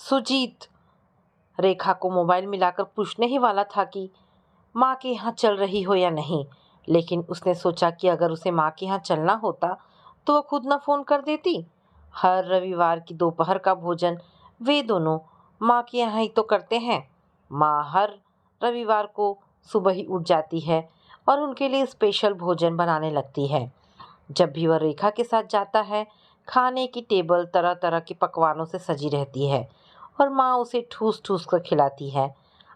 सुजीत रेखा को मोबाइल मिलाकर पूछने ही वाला था कि माँ के यहाँ चल रही हो या नहीं, लेकिन उसने सोचा कि अगर उसे माँ के यहाँ चलना होता तो वह खुद ना फ़ोन कर देती। हर रविवार की दोपहर का भोजन वे दोनों माँ के यहाँ ही तो करते हैं। माँ हर रविवार को सुबह ही उठ जाती है और उनके लिए स्पेशल भोजन बनाने लगती है। जब भी वह रेखा के साथ जाता है, खाने की टेबल तरह तरह के पकवानों से सजी रहती है और माँ उसे ठूस ठूस कर खिलाती है।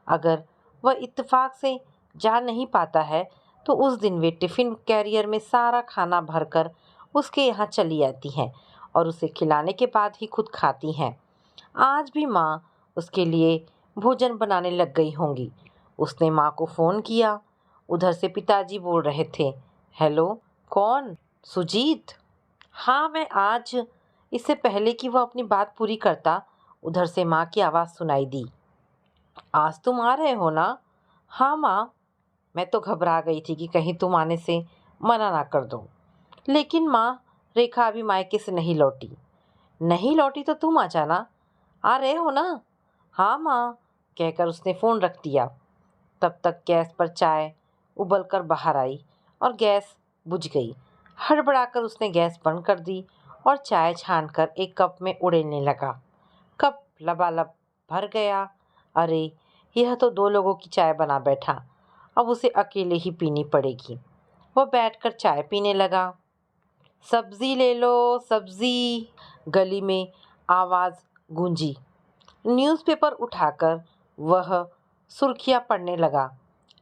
अगर वह इत्तेफाक से जा नहीं पाता है तो उस दिन वे टिफ़िन कैरियर में सारा खाना भरकर उसके यहाँ चली आती हैं और उसे खिलाने के बाद ही खुद खाती हैं। आज भी माँ उसके लिए भोजन बनाने लग गई होंगी। उसने माँ को फ़ोन किया। उधर से पिताजी बोल रहे थे, हेलो, कौन? सुजीत? हाँ, मैं आज। इससे पहले कि वह अपनी बात पूरी करता, उधर से माँ की आवाज़ सुनाई दी। आज तुम आ रहे हो ना? हाँ माँ। मैं तो घबरा गई थी कि कहीं तुम आने से मना ना कर दो। लेकिन माँ, रेखा अभी मायके से नहीं लौटी। नहीं लौटी तो तुम आ जाना। आ रहे हो ना? हाँ माँ, कहकर उसने फ़ोन रख दिया। तब तक गैस पर चाय उबल कर बाहर आई और गैस बुझ गई। हड़बड़ाकर उसने गैस बंद कर दी और चाय छानकर एक कप में उड़ेलने लगा। कप लबालब भर गया। अरे, यह तो 2 लोगों की चाय बना बैठा, अब उसे अकेले ही पीनी पड़ेगी। वह बैठकर चाय पीने लगा। सब्जी ले लो, सब्जी। गली में आवाज़ गूंजी। न्यूज़पेपर उठाकर वह सुर्खियाँ पढ़ने लगा।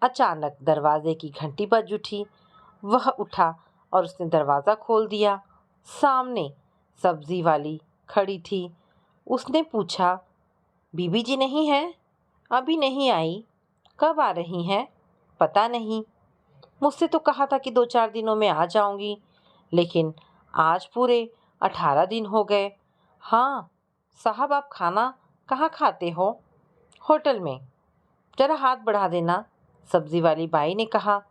अचानक दरवाजे की घंटी बज उठी। वह उठा और उसने दरवाज़ा खोल दिया। सामने सब्जी वाली खड़ी थी। उसने पूछा, बीबी जी नहीं हैं? अभी नहीं आई। कब आ रही हैं? पता नहीं। मुझसे तो कहा था कि 2-4 दिनों में आ जाऊंगी, लेकिन आज पूरे 18 दिन हो गए। हाँ साहब, आप खाना कहाँ खाते हो? होटल में। जरा हाथ बढ़ा देना, सब्जी वाली बाई ने कहा।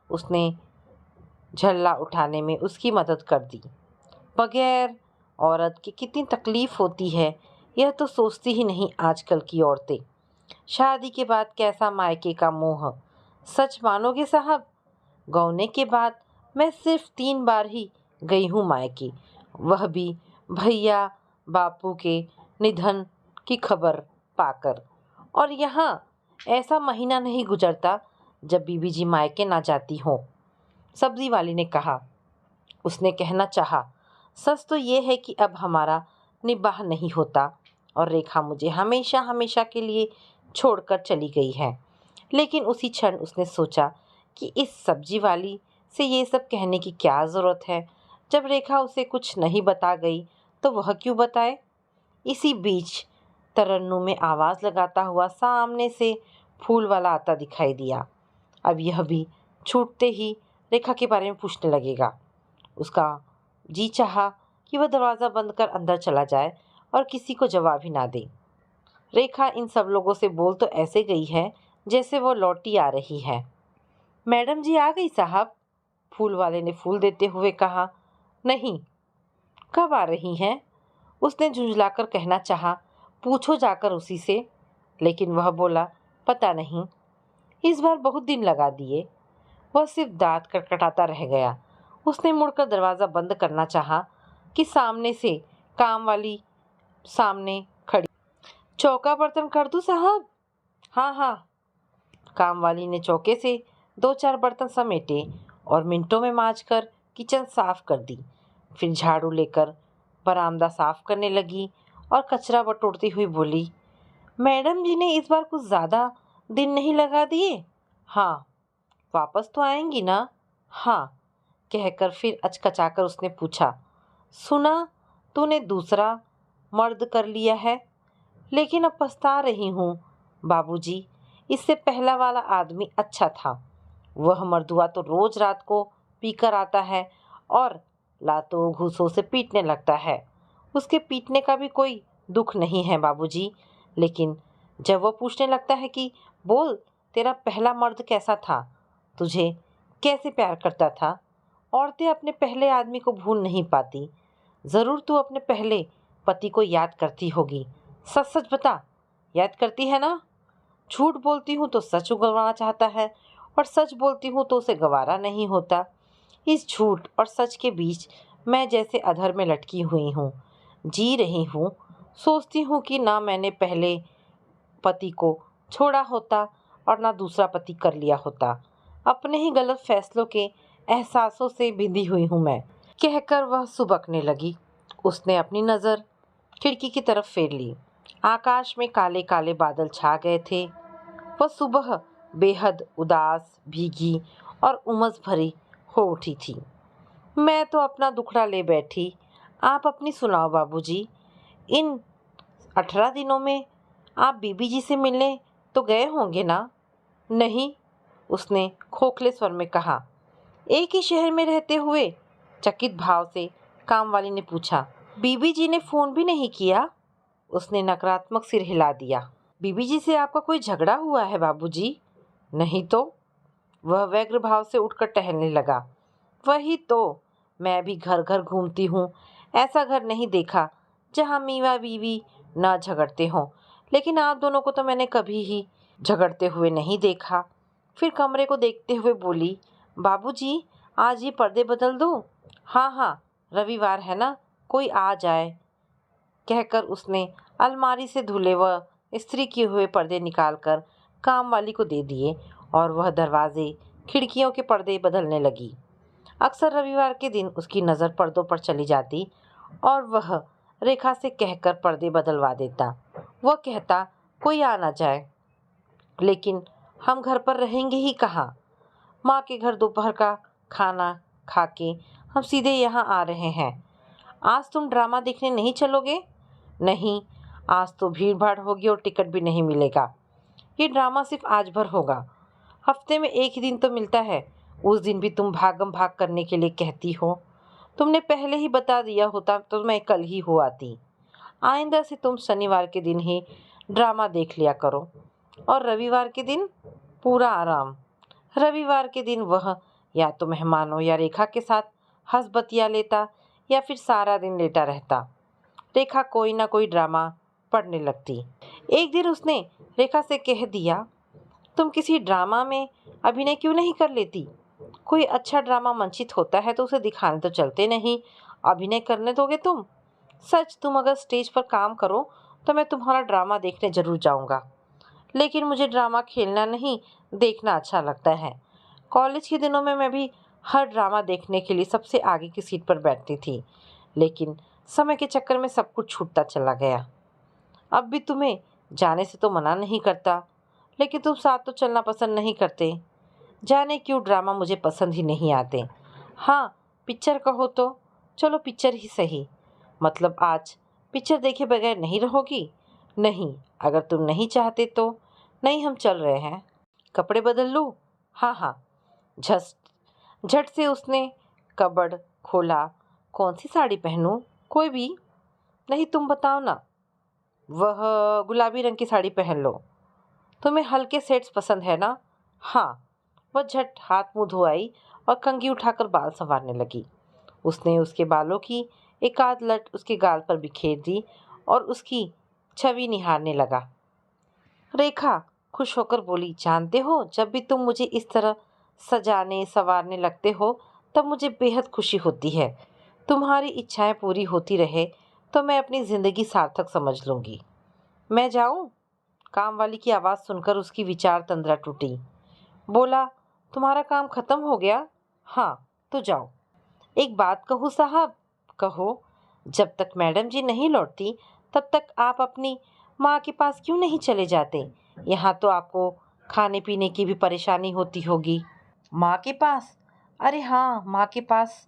उसने झल्ला उठाने में उसकी मदद कर दी। बगैर औरत की कितनी तकलीफ़ होती है, यह तो सोचती ही नहीं आजकल की औरतें। शादी के बाद कैसा मायके का मोह। सच मानोगे साहब, गौने के बाद मैं सिर्फ 3 बार ही गई हूँ मायके, वह भी भैया बापू के निधन की खबर पाकर। और यहाँ ऐसा महीना नहीं गुजरता जब बीबी जी मायके ना जाती हो, सब्जी वाली ने कहा। उसने कहना चाहा, सच तो ये है कि अब हमारा निबाह नहीं होता और रेखा मुझे हमेशा हमेशा के लिए छोड़कर चली गई है। लेकिन उसी क्षण उसने सोचा कि इस सब्जी वाली से ये सब कहने की क्या ज़रूरत है। जब रेखा उसे कुछ नहीं बता गई तो वह क्यों बताए। इसी बीच तरन्नुम में आवाज़ लगाता हुआ सामने से फूल वाला आता दिखाई दिया। अब यह भी छूटते ही रेखा के बारे में पूछने लगेगा। उसका जी चाहा कि वह दरवाज़ा बंद कर अंदर चला जाए और किसी को जवाब ही ना दे। रेखा इन सब लोगों से बोल तो ऐसे गई है जैसे वो लौटी आ रही है। मैडम जी आ गई साहब, फूल वाले ने फूल देते हुए कहा। नहीं। कब आ रही हैं? उसने झुंझलाकर कहना चाहा, पूछो जाकर उसी से, लेकिन वह बोला, पता नहीं। इस बार बहुत दिन लगा दिए। वह सिर्फ दांत कटकटाता रह गया। उसने मुड़कर दरवाज़ा बंद करना चाहा कि सामने से काम वाली सामने खड़ी। चौका बर्तन कर दूं साहब? हाँ हाँ। काम वाली ने चौके से 2-4 बर्तन समेटे और मिनटों में मांजकर किचन साफ कर दी। फिर झाड़ू लेकर बरामदा साफ करने लगी और कचरा बटोरती हुई बोली, मैडम जी ने इस बार कुछ ज़्यादा दिन नहीं लगा दिए? हाँ। वापस तो आएंगी ना? हाँ, कहकर फिर अचकचाकर उसने पूछा, सुना तूने दूसरा मर्द कर लिया है? लेकिन अब पछता रही हूँ बाबूजी, इससे पहला वाला आदमी अच्छा था। वह मर्दुआ तो रोज़ रात को पीकर आता है और लातों घूसों से पीटने लगता है। उसके पीटने का भी कोई दुख नहीं है बाबूजी, लेकिन जब वो पूछने लगता है कि बोल तेरा पहला मर्द कैसा था, तुझे कैसे प्यार करता था, औरतें अपने पहले आदमी को भूल नहीं पाती। ज़रूर तू अपने पहले पति को याद करती होगी, सच सच बता, याद करती है ना? झूठ बोलती हूँ तो सच उगलवाना चाहता है और सच बोलती हूँ तो उसे गवारा नहीं होता। इस झूठ और सच के बीच मैं जैसे अधर में लटकी हुई हूँ, जी रही हूँ। सोचती हूँ कि ना मैंने पहले पति को छोड़ा होता और ना दूसरा पति कर लिया होता। अपने ही गलत फैसलों के एहसासों से बिंधी हुई हूँ मैं। कहकर वह सुबकने लगी। उसने अपनी नज़र खिड़की की तरफ फेर ली। आकाश में काले काले बादल छा गए थे। वह सुबह बेहद उदास, भीगी और उमस भरी हो उठी थी। मैं तो अपना दुखड़ा ले बैठी। आप अपनी सुनाओ बाबूजी। इन 18 दिनों में आप बीबी जी से मिलने तो गए होंगे ना? नहीं, उसने खोखले स्वर में कहा। एक ही शहर में रहते हुए? चकित भाव से कामवाली ने पूछा। बीबी जी ने फोन भी नहीं किया? उसने नकारात्मक सिर हिला दिया। बीबी जी से आपका कोई झगड़ा हुआ है बाबूजी? नहीं तो। वह व्यग्र भाव से उठकर टहलने लगा। वही तो, मैं भी घर घर घूमती हूँ, ऐसा घर नहीं देखा जहाँ मीवा बीवी ना झगड़ते हों। लेकिन आप दोनों को तो मैंने कभी ही झगड़ते हुए नहीं देखा। फिर कमरे को देखते हुए बोली, बाबूजी आज ये पर्दे बदल दूँ? हाँ हाँ, रविवार है ना, कोई आ जाए। कहकर उसने अलमारी से धुले व इस्त्री किए हुए पर्दे निकालकर कामवाली को दे दिए और वह दरवाजे खिड़कियों के पर्दे बदलने लगी। अक्सर रविवार के दिन उसकी नज़र पर्दों पर चली जाती और वह रेखा से कहकर पर्दे बदलवा देता। वह कहता, कोई आ ना जाए। लेकिन हम घर पर रहेंगे ही कहाँ? माँ के घर दोपहर का खाना खा के हम सीधे यहाँ आ रहे हैं। आज तुम ड्रामा देखने नहीं चलोगे? नहीं, आज तो भीड़ भाड़ होगी और टिकट भी नहीं मिलेगा। ये ड्रामा सिर्फ आज भर होगा। हफ्ते में एक ही दिन तो मिलता है, उस दिन भी तुम भागम भाग करने के लिए कहती हो। तुमने पहले ही बता दिया होता तो मैं कल ही हो आती। आइंदा से तुम शनिवार के दिन ही ड्रामा देख लिया करो और रविवार के दिन पूरा आराम। रविवार के दिन वह या तो मेहमानों या रेखा के साथ हंस बतिया लेता या फिर सारा दिन लेटा रहता। रेखा कोई ना कोई ड्रामा पढ़ने लगती। एक दिन उसने रेखा से कह दिया, तुम किसी ड्रामा में अभिनय क्यों नहीं कर लेती? कोई अच्छा ड्रामा मंचित होता है तो उसे दिखाने तो चलते नहीं, अभिनय करने दोगे तुम? सच, तुम अगर स्टेज पर काम करो तो मैं तुम्हारा ड्रामा देखने जरूर जाऊंगा। लेकिन मुझे ड्रामा खेलना नहीं, देखना अच्छा लगता है। कॉलेज के दिनों में मैं भी हर ड्रामा देखने के लिए सबसे आगे की सीट पर बैठती थी, लेकिन समय के चक्कर में सब कुछ छूटता चला गया। अब भी तुम्हें जाने से तो मना नहीं करता, लेकिन तुम साथ तो चलना पसंद नहीं करते। जाने क्यों ड्रामा मुझे पसंद ही नहीं आते। हाँ, पिक्चर कहो तो चलो पिक्चर ही सही। मतलब आज पिक्चर देखे बगैर नहीं रहोगी? नहीं, अगर तुम नहीं चाहते तो। नहीं, हम चल रहे हैं। कपड़े बदल लूँ? हाँ हाँ। झट से उसने कबर्ड खोला। कौन सी साड़ी पहनूं? कोई भी। नहीं, तुम बताओ ना। वह गुलाबी रंग की साड़ी पहन लो। तुम्हें हल्के सेट्स पसंद है ना? हाँ। वह झट हाथ मुंह धोआई और कंघी उठाकर बाल संवारने लगी। उसने उसके बालों की एक आध लट उसके गाल पर बिखेर दी और उसकी छवि निहारने लगा। रेखा खुश होकर बोली, जानते हो, जब भी तुम मुझे इस तरह सजाने संवारने लगते हो तब मुझे बेहद खुशी होती है। तुम्हारी इच्छाएं पूरी होती रहे तो मैं अपनी ज़िंदगी सार्थक समझ लूँगी। मैं जाऊँ? कामवाली की आवाज़ सुनकर उसकी विचार तंद्रा टूटी। बोला, तुम्हारा काम खत्म हो गया? हाँ, तो जाओ। एक बात कहूँ साहब? कहो। जब तक मैडम जी नहीं लौटती तब तक आप अपनी माँ के पास क्यों नहीं चले जाते? यहाँ तो आपको खाने पीने की भी परेशानी होती होगी। माँ के पास? अरे हाँ, माँ के पास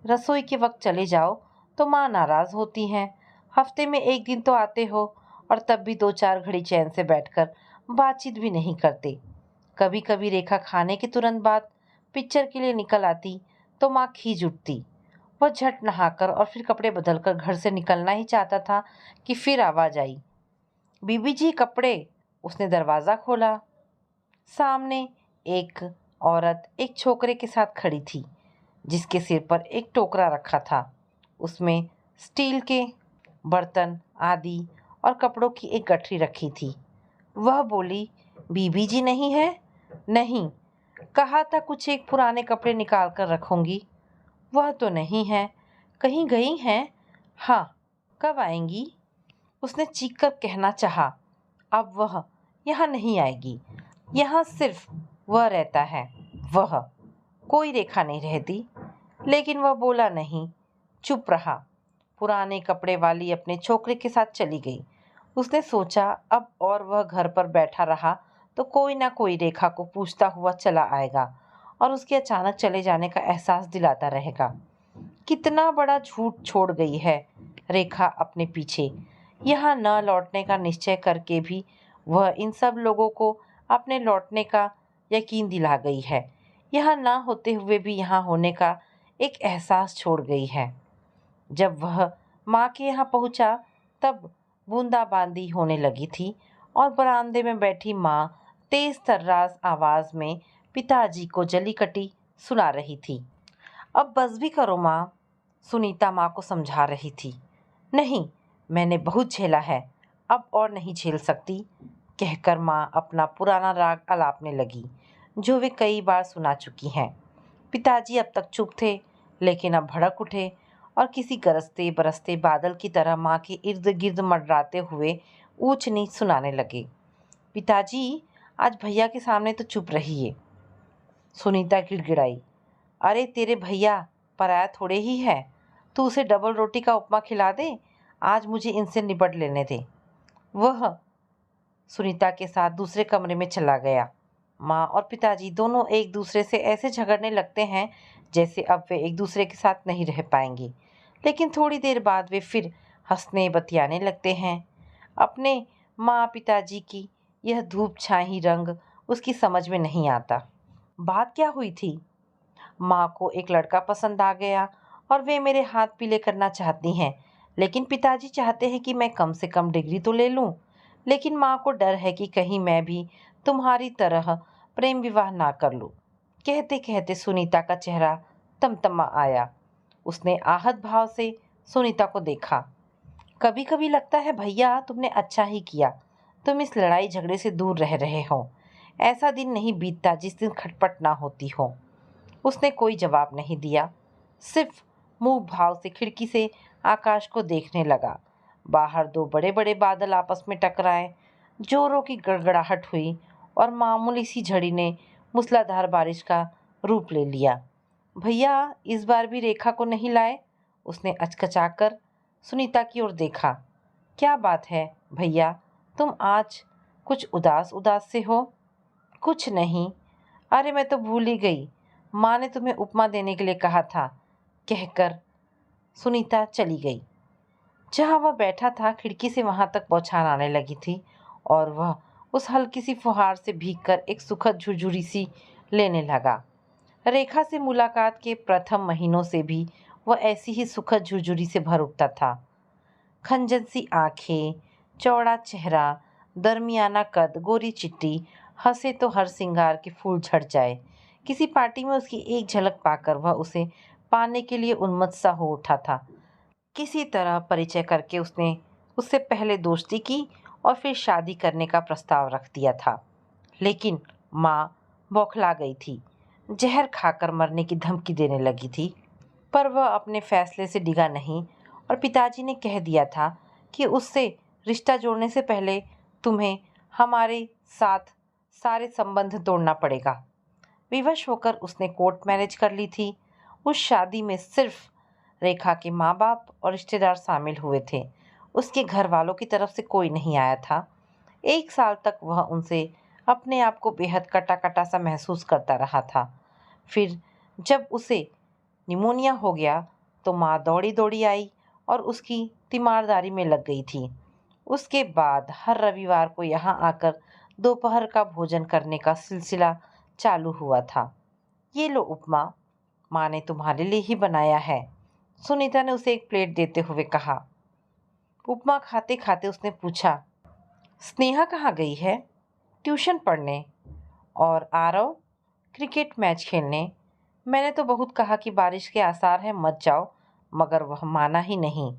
रसोई के वक्त चले जाओ तो माँ नाराज़ होती हैं। हफ्ते में एक दिन तो आते हो और तब भी 2-4 घड़ी चैन से बैठकर बातचीत भी नहीं करते। कभी कभी रेखा खाने के तुरंत बाद पिक्चर के लिए निकल आती तो माँ खींच उठती। वह झट नहाकर और फिर कपड़े बदलकर घर से निकलना ही चाहता था कि फिर आवाज़ आई, बीबी जी कपड़े। उसने दरवाज़ा खोला। सामने एक औरत एक छोकरे के साथ खड़ी थी, जिसके सिर पर एक टोकरा रखा था। उसमें स्टील के बर्तन आदि और कपड़ों की एक गठरी रखी थी। वह बोली, बीबी जी नहीं है? नहीं, कहा था कुछ एक पुराने कपड़े निकाल कर रखूंगी। वह तो नहीं है, कहीं गई हैं? हाँ, कब आएंगी? उसने चीख कर कहना चाहा, अब वह यहाँ नहीं आएगी, यहाँ सिर्फ वह रहता है। वह कोई रेखा नहीं रहती, लेकिन वह बोला नहीं, चुप रहा। पुराने कपड़े वाली अपने छोकरे के साथ चली गई। उसने सोचा अब और वह घर पर बैठा रहा तो कोई ना कोई रेखा को पूछता हुआ चला आएगा और उसके अचानक चले जाने का एहसास दिलाता रहेगा। कितना बड़ा झूठ छोड़ गई है रेखा अपने पीछे। यहाँ न लौटने का निश्चय करके भी वह इन सब लोगों को अपने लौटने का यकीन दिला गई है। यहाँ ना होते हुए भी यहाँ होने का एक एहसास छोड़ गई है। जब वह माँ के यहाँ पहुँचा तब बूंदाबांदी होने लगी थी और बरामदे में बैठी माँ तेज तर्रार आवाज़ में पिताजी को जली कटी सुना रही थी। अब बस भी करो माँ, सुनीता माँ को समझा रही थी। नहीं, मैंने बहुत झेला है, अब और नहीं झेल सकती, कहकर माँ अपना पुराना राग अलापने लगी जो वे कई बार सुना चुकी हैं। पिताजी अब तक चुप थे, लेकिन अब भड़क उठे और किसी गरजते बरसते बादल की तरह माँ के इर्द गिर्द मंडराते हुए ऊंच नीच सुनाने लगे। पिताजी, आज भैया के सामने तो चुप रहिए। सुनीता गिड़गिड़ाई, अरे तेरे भैया पराया थोड़े ही है, तू उसे डबल रोटी का उपमा खिला दे, आज मुझे इनसे निपट लेने दे। वह सुनीता के साथ दूसरे कमरे में चला गया। माँ और पिताजी दोनों एक दूसरे से ऐसे झगड़ने लगते हैं जैसे अब वे एक दूसरे के साथ नहीं रह पाएंगे, लेकिन थोड़ी देर बाद वे फिर हंसने बतियाने लगते हैं। अपने माँ पिताजी की यह धूप छाई रंग उसकी समझ में नहीं आता। बात क्या हुई थी? माँ को एक लड़का पसंद आ गया और वे मेरे हाथ पीले करना चाहती हैं, लेकिन पिताजी चाहते हैं कि मैं कम से कम डिग्री तो ले लूँ। लेकिन माँ को डर है कि कहीं मैं भी तुम्हारी तरह प्रेम विवाह ना कर लूँ। कहते कहते सुनीता का चेहरा तमतमा आया। उसने आहत भाव से सुनीता को देखा। कभी कभी लगता है भैया तुमने अच्छा ही किया, तुम इस लड़ाई झगड़े से दूर रह रहे हो। ऐसा दिन नहीं बीतता जिस दिन खटपट ना होती हो। उसने कोई जवाब नहीं दिया, सिर्फ मुंह भाव से खिड़की से आकाश को देखने लगा। बाहर दो बड़े बड़े बादल आपस में टकराए, जोरों की गड़गड़ाहट हुई और मामूली सी झड़ी ने मूसलाधार बारिश का रूप ले लिया। भैया इस बार भी रेखा को नहीं लाए? उसने अचकचाकर सुनीता की ओर देखा। क्या बात है भैया, तुम आज कुछ उदास उदास से हो? कुछ नहीं, अरे मैं तो भूल ही गई, माँ ने तुम्हें उपमा देने के लिए कहा था, कहकर सुनीता चली गई। जहाँ वह बैठा था खिड़की से वहाँ तक बौछार आने लगी थी और वह उस हल्की सी फुहार से भीगकर एक सुखद झुरझुरी सी लेने लगा। रेखा से मुलाकात के प्रथम महीनों से भी वह ऐसी ही सुखद झुरझुरी से भर उठता था। खंजन सी आँखें, चौड़ा चेहरा, दरमियाना कद, गोरी चिट्टी, हंसे तो हर सिंगार के फूल झड़ जाए। किसी पार्टी में उसकी एक झलक पाकर वह उसे पाने के लिए उन्मत्त सा हो उठा था। किसी तरह परिचय करके उसने उससे पहले दोस्ती की और फिर शादी करने का प्रस्ताव रख दिया था। लेकिन माँ बौखला गई थी, जहर खाकर मरने की धमकी देने लगी थी। पर वह अपने फैसले से डिगा नहीं और पिताजी ने कह दिया था कि उससे रिश्ता जोड़ने से पहले तुम्हें हमारे साथ सारे संबंध तोड़ना पड़ेगा। विवश होकर उसने कोर्ट मैरिज कर ली थी। उस शादी में सिर्फ रेखा के माँ बाप और रिश्तेदार शामिल हुए थे। उसके घर वालों की तरफ से कोई नहीं आया था। 1 साल तक वह उनसे अपने आप को बेहद कटा कटा सा महसूस करता रहा था। फिर जब उसे निमोनिया हो गया तो माँ दौड़ी दौड़ी आई और उसकी तीमारदारी में लग गई थी। उसके बाद हर रविवार को यहाँ आकर दोपहर का भोजन करने का सिलसिला चालू हुआ था। ये लो उपमा, माँ ने तुम्हारे लिए ही बनाया है, सुनीता ने उसे एक प्लेट देते हुए कहा। उपमा खाते खाते उसने पूछा, स्नेहा कहाँ गई है? ट्यूशन पढ़ने। और आरव? क्रिकेट मैच खेलने। मैंने तो बहुत कहा कि बारिश के आसार हैं मत जाओ, मगर वह माना ही नहीं।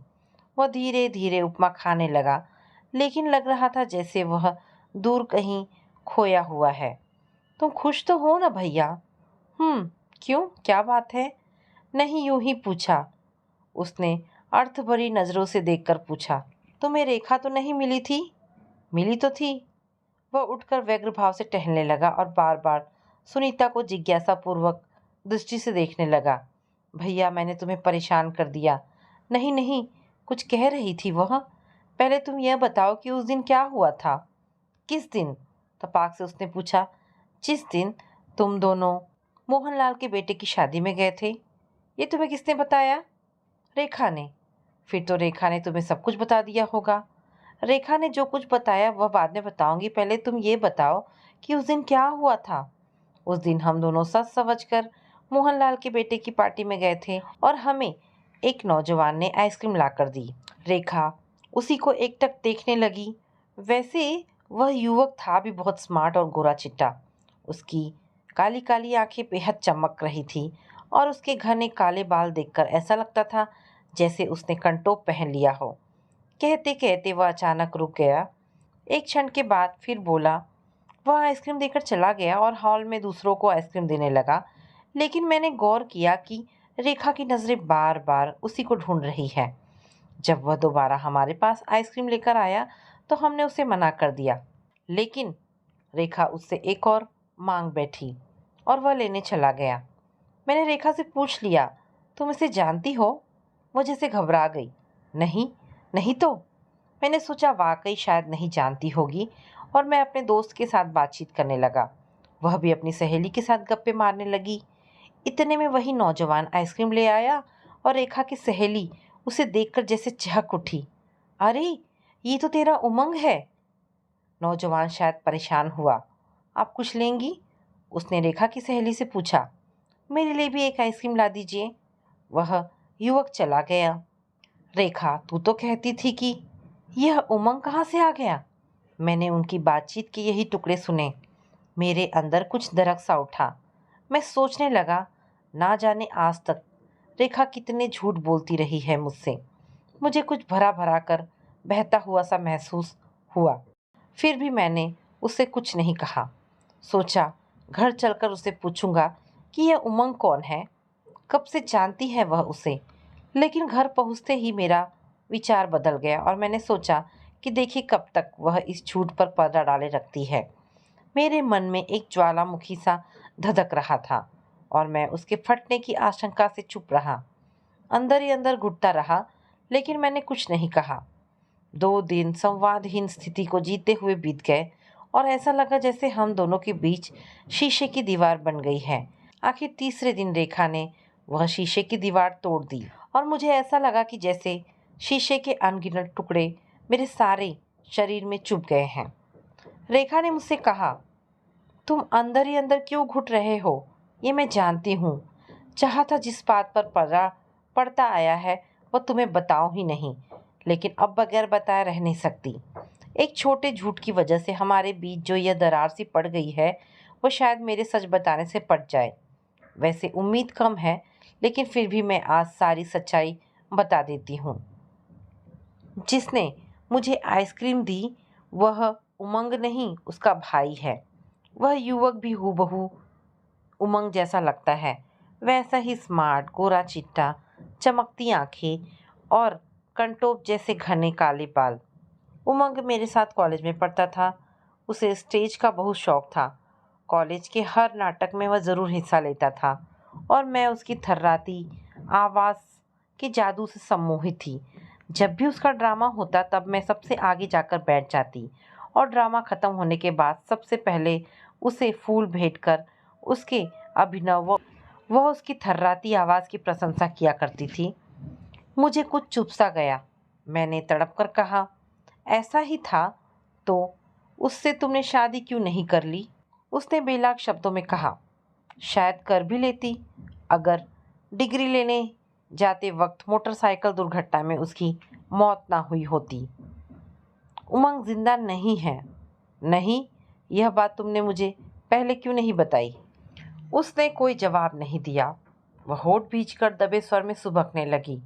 वह धीरे धीरे उपमा खाने लगा, लेकिन लग रहा था जैसे वह दूर कहीं खोया हुआ है। तुम खुश तो हो ना भैया? क्यों, क्या बात है? नहीं, यूं ही पूछा। उसने अर्थ भरी नजरों से देखकर पूछा। तुम्हें रेखा तो नहीं मिली थी? मिली तो थी। वह उठकर व्यग्र भाव से टहलने लगा और बार बार सुनीता को जिज्ञासापूर्वक दृष्टि से देखने लगा। भैया, मैंने तुम्हें परेशान कर दिया? नहीं नहीं, कुछ कह रही थी वह। पहले तुम यह बताओ कि उस दिन क्या हुआ था। किस दिन? तपाक से उसने पूछा। जिस दिन तुम दोनों मोहनलाल के बेटे की शादी में गए थे। ये तुम्हें किसने बताया? रेखा ने। फिर तो रेखा ने तुम्हें सब कुछ बता दिया होगा। रेखा ने जो कुछ बताया वह बाद में बताऊंगी, पहले तुम ये बताओ कि उस दिन क्या हुआ था। उस दिन हम दोनों सच समझ कर मोहनलाल के बेटे की पार्टी में गए थे और हमें एक नौजवान ने आइसक्रीम लाकर दी। रेखा उसी को एकटक देखने लगी। वैसे वह युवक था भी बहुत स्मार्ट और गोरा चिट्टा। उसकी काली काली आंखें बेहद चमक रही थी और उसके घने काले बाल देखकर ऐसा लगता था जैसे उसने कंटोप पहन लिया हो। कहते कहते वह अचानक रुक गया। एक क्षण के बाद फिर बोला। वह आइसक्रीम देकर चला गया और हॉल में दूसरों को आइसक्रीम देने लगा। लेकिन मैंने गौर किया कि रेखा की नज़रें बार बार उसी को ढूंढ रही है। जब वह दोबारा हमारे पास आइसक्रीम लेकर आया तो हमने उसे मना कर दिया, लेकिन रेखा उससे एक और मांग बैठी और वह लेने चला गया। मैंने रेखा से पूछ लिया, तुम इसे जानती हो? वो जैसे घबरा गई। नहीं, नहीं तो। मैंने सोचा वाकई शायद नहीं जानती होगी और मैं अपने दोस्त के साथ बातचीत करने लगा। वह भी अपनी सहेली के साथ गप्पे मारने लगी। इतने में वही नौजवान आइसक्रीम ले आया और रेखा की सहेली उसे देखकर जैसे चहक उठी। अरे, ये तो तेरा उमंग है। नौजवान शायद परेशान हुआ। आप कुछ लेंगी? उसने रेखा की सहेली से पूछा। मेरे लिए भी एक आइसक्रीम ला दीजिए। वह युवक चला गया। रेखा, तू तो कहती थी कि यह उमंग कहाँ से आ गया? मैंने उनकी बातचीत के यही टुकड़े सुने। मेरे अंदर दरक दरक सा उठा। मैं सोचने लगा, ना जाने आज तक रेखा कितने झूठ बोलती रही है मुझसे। मुझे कुछ भरा भरा कर बहता हुआ सा महसूस हुआ। फिर भी मैंने उससे कुछ नहीं कहा। सोचा घर चलकर उसे पूछूंगा कि यह उमंग कौन है, कब से जानती है वह उसे। लेकिन घर पहुंचते ही मेरा विचार बदल गया और मैंने सोचा कि देखिए कब तक वह इस झूठ पर पर्दा डाले रखती है। मेरे मन में एक ज्वालामुखी सा धधक रहा था और मैं उसके फटने की आशंका से चुप रहा। अंदर ही अंदर घुटता रहा, लेकिन मैंने कुछ नहीं कहा। 2 दिन संवादहीन स्थिति को जीते हुए बीत गए और ऐसा लगा जैसे हम दोनों के बीच शीशे की दीवार बन गई है। आखिर तीसरे दिन रेखा ने वह शीशे की दीवार तोड़ दी और मुझे ऐसा लगा कि जैसे शीशे के अनगिनत टुकड़े मेरे सारे शरीर में चुभ गए हैं। रेखा ने मुझसे कहा, तुम अंदर ही अंदर क्यों घुट रहे हो, ये मैं जानती हूँ। चाहा था जिस बात पर पर्दा पड़ता आया है वह तुम्हें बताऊं ही नहीं, लेकिन अब बगैर बताए रह नहीं सकती। एक छोटे झूठ की वजह से हमारे बीच जो यह दरार सी पड़ गई है वो शायद मेरे सच बताने से पड़ जाए। वैसे उम्मीद कम है, लेकिन फिर भी मैं आज सारी सच्चाई बता देती हूँ। जिसने मुझे आइसक्रीम दी वह उमंग नहीं, उसका भाई है। वह युवक भी हूबहू उमंग जैसा लगता है, वैसा ही स्मार्ट, गोरा चिट्टा, चमकती आंखें और कंटोप जैसे घने काले बाल। उमंग मेरे साथ कॉलेज में पढ़ता था। उसे स्टेज का बहुत शौक था। कॉलेज के हर नाटक में वह ज़रूर हिस्सा लेता था और मैं उसकी थर्राती आवाज़ के जादू से सम्मोहित थी। जब भी उसका ड्रामा होता तब मैं सबसे आगे जाकर बैठ जाती और ड्रामा ख़त्म होने के बाद सबसे पहले उसे फूल भेंट कर उसके अभिनव वह उसकी थर्राती आवाज़ की प्रशंसा किया करती थी। मुझे कुछ चुप सा गया। मैंने तड़प कर कहा, ऐसा ही था तो उससे तुमने शादी क्यों नहीं कर ली? उसने बेलाग शब्दों में कहा, शायद कर भी लेती अगर डिग्री लेने जाते वक्त मोटरसाइकिल दुर्घटना में उसकी मौत ना हुई होती। उमंग जिंदा नहीं है। नहीं, यह बात तुमने मुझे पहले क्यों नहीं बताई? उसने कोई जवाब नहीं दिया। वह होठ भींचकर दबे स्वर में सुबकने लगी।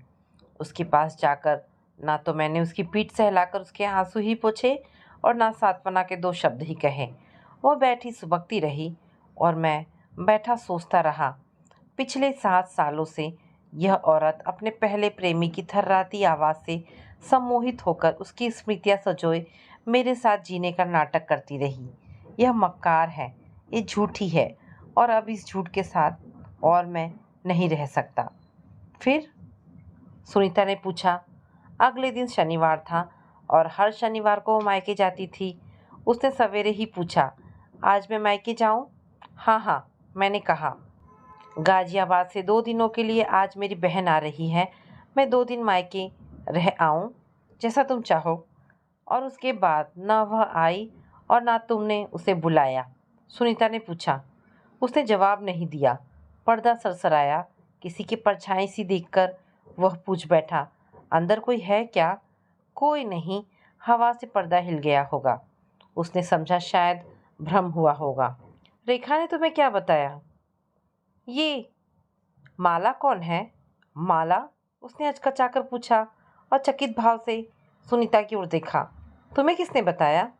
उसके पास जाकर ना तो मैंने उसकी पीठ सहलाकर उसके आंसू ही पोंछे और ना सांत्वना के 2 शब्द ही कहे। वह बैठी सुबकती रही और मैं बैठा सोचता रहा। पिछले 7 सालों से यह औरत अपने पहले प्रेमी की थर्राती आवाज़ से सम्मोहित होकर उसकी स्मृतियाँ संजोए मेरे साथ जीने का नाटक करती रही। यह मक्कार है, ये झूठी है और अब इस झूठ के साथ और मैं नहीं रह सकता। फिर? सुनीता ने पूछा। अगले दिन शनिवार था और हर शनिवार को वो मायके जाती थी। उसने सवेरे ही पूछा, आज मैं मायके जाऊं? हाँ हाँ, मैंने कहा। गाजियाबाद से 2 दिनों के लिए आज मेरी बहन आ रही है। मैं 2 दिन मायके रह आऊं, जैसा तुम चाहो। और उसके बाद ना वह आई और ना तुमने उसे बुलाया? सुनीता ने पूछा। उसने जवाब नहीं दिया। पर्दा सरसराया। किसी की परछाई सी देखकर वह पूछ बैठा, अंदर कोई है क्या? कोई नहीं, हवा से पर्दा हिल गया होगा। उसने समझा शायद भ्रम हुआ होगा। रेखा ने तुम्हें क्या बताया? ये माला कौन है? माला? उसने हचकचाकर पूछा और चकित भाव से सुनीता की ओर देखा। तुम्हें किसने बताया?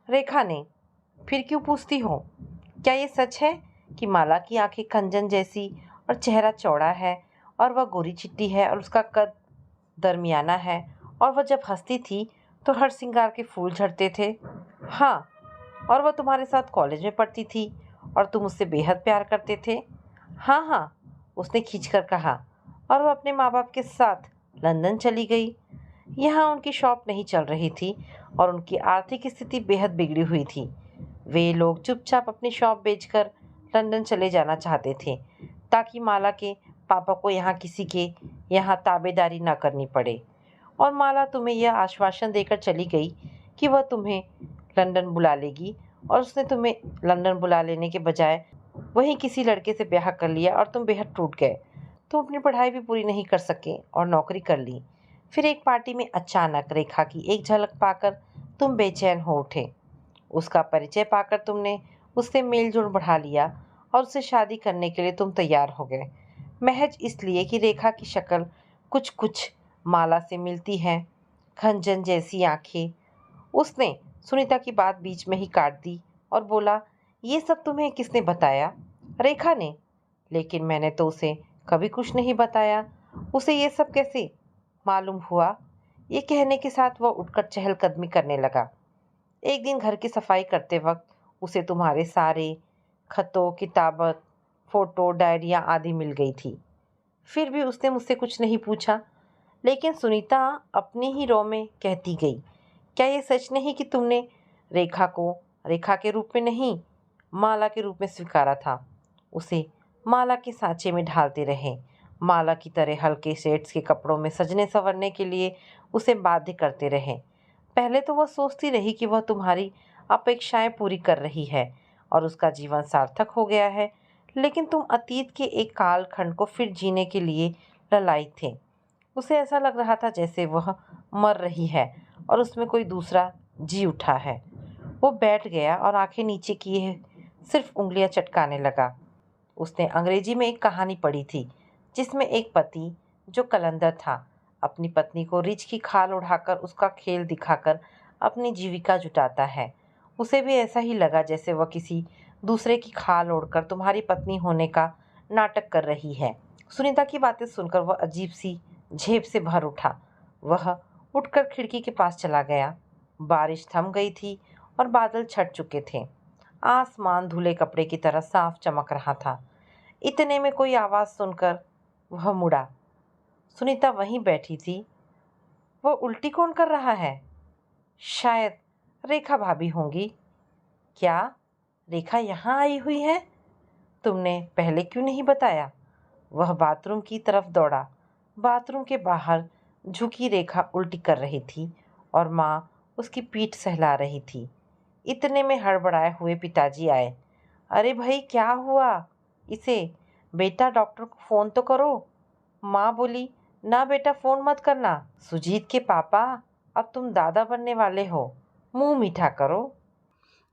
रेखा ने। फिर क्यों पूछती हो? क्या ये सच है कि माला की आंखें खंजन जैसी और चेहरा चौड़ा है और वह गोरी चिट्टी है और उसका कद दरमियाना है और वह जब हंसती थी तो हर श्रृंगार के फूल झड़ते थे? हाँ। और वह तुम्हारे साथ कॉलेज में पढ़ती थी और तुम उससे बेहद प्यार करते थे? हाँ हाँ, उसने खींचकर कहा। और वह अपने माँ बाप के साथ लंदन चली गई। यहाँ उनकी शॉप नहीं चल रही थी और उनकी आर्थिक स्थिति बेहद बिगड़ी हुई थी। वे लोग चुपचाप अपनी शॉप बेचकर लंदन चले जाना चाहते थे ताकि माला के पापा को यहाँ किसी के यहाँ ताबेदारी न करनी पड़े। और माला तुम्हें यह आश्वासन देकर चली गई कि वह तुम्हें लंदन बुला लेगी और उसने तुम्हें लंदन बुला लेने के बजाय वहीं किसी लड़के से ब्याह कर लिया और तुम बेहद टूट गए। तुम अपनी पढ़ाई भी पूरी नहीं कर सके और नौकरी कर ली। फिर एक पार्टी में अचानक रेखा की एक झलक पाकर तुम बेचैन हो उठे। उसका परिचय पाकर तुमने उससे मेल जोल बढ़ा लिया और उससे शादी करने के लिए तुम तैयार हो गए, महज इसलिए कि रेखा की शक्ल कुछ कुछ माला से मिलती है। खंजन जैसी आंखें। उसने सुनीता की बात बीच में ही काट दी और बोला, ये सब तुम्हें किसने बताया? रेखा ने। लेकिन मैंने तो उसे कभी कुछ नहीं बताया। उसे ये सब कैसे मालूम हुआ? ये कहने के साथ वह उठकर चहलकदमी करने लगा। एक दिन घर की सफाई करते वक्त उसे तुम्हारे सारे खतों, किताबत, फोटो, डायरियाँ आदि मिल गई थी। फिर भी उसने मुझसे कुछ नहीं पूछा। लेकिन सुनीता अपने ही रो में कहती गई, क्या ये सच नहीं कि तुमने रेखा को रेखा के रूप में नहीं, माला के रूप में स्वीकारा था? उसे माला के सांचे में ढालते रहे, माला की तरह हल्के शेड्स के कपड़ों में सजने संवरने के लिए उसे बाध्य करते रहे। पहले तो वह सोचती रही कि वह तुम्हारी अपेक्षाएं पूरी कर रही है और उसका जीवन सार्थक हो गया है, लेकिन तुम अतीत के एक कालखंड को फिर जीने के लिए ललायित थे। उसे ऐसा लग रहा था जैसे वह मर रही है और उसमें कोई दूसरा जी उठा है। वो बैठ गया और आंखें नीचे किए सिर्फ उंगलियां चटकाने लगा। उसने अंग्रेजी में एक कहानी पढ़ी थी जिसमें एक पति जो कलंदर था अपनी पत्नी को रिछ की खाल उड़ाकर उसका खेल दिखाकर अपनी जीविका जुटाता है। उसे भी ऐसा ही लगा जैसे वह किसी दूसरे की खाल ओढ़कर तुम्हारी पत्नी होने का नाटक कर रही है। सुनीता की बातें सुनकर वह अजीब सी झेप से भर उठा। वह उठकर खिड़की के पास चला गया। बारिश थम गई थी और बादल छट चुके थे। आसमान धुले कपड़े की तरह साफ चमक रहा था। इतने में कोई आवाज़ सुनकर वह मुड़ा। सुनीता वहीं बैठी थी। वह उल्टी कौन कर रहा है? शायद रेखा भाभी होंगी। क्या रेखा यहाँ आई हुई है? तुमने पहले क्यों नहीं बताया? वह बाथरूम की तरफ दौड़ा। बाथरूम के बाहर झुकी रेखा उल्टी कर रही थी और माँ उसकी पीठ सहला रही थी। इतने में हड़बड़ाए हुए पिताजी आए। अरे भाई, क्या हुआ इसे? बेटा, डॉक्टर को फ़ोन तो करो। माँ बोली, ना बेटा, फ़ोन मत करना। सुजीत के पापा, अब तुम दादा बनने वाले हो, मुंह मीठा करो।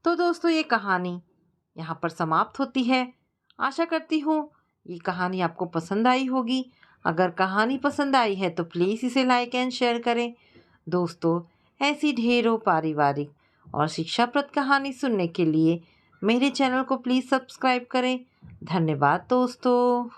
तो दोस्तों, ये कहानी यहाँ पर समाप्त होती है। आशा करती हूँ ये कहानी आपको पसंद आई होगी। अगर कहानी पसंद आई है तो प्लीज़ इसे लाइक एंड शेयर करें। दोस्तों, ऐसी ढेरों पारिवारिक और शिक्षाप्रद कहानी सुनने के लिए मेरे चैनल को प्लीज़ सब्सक्राइब करें। धन्यवाद दोस्तों।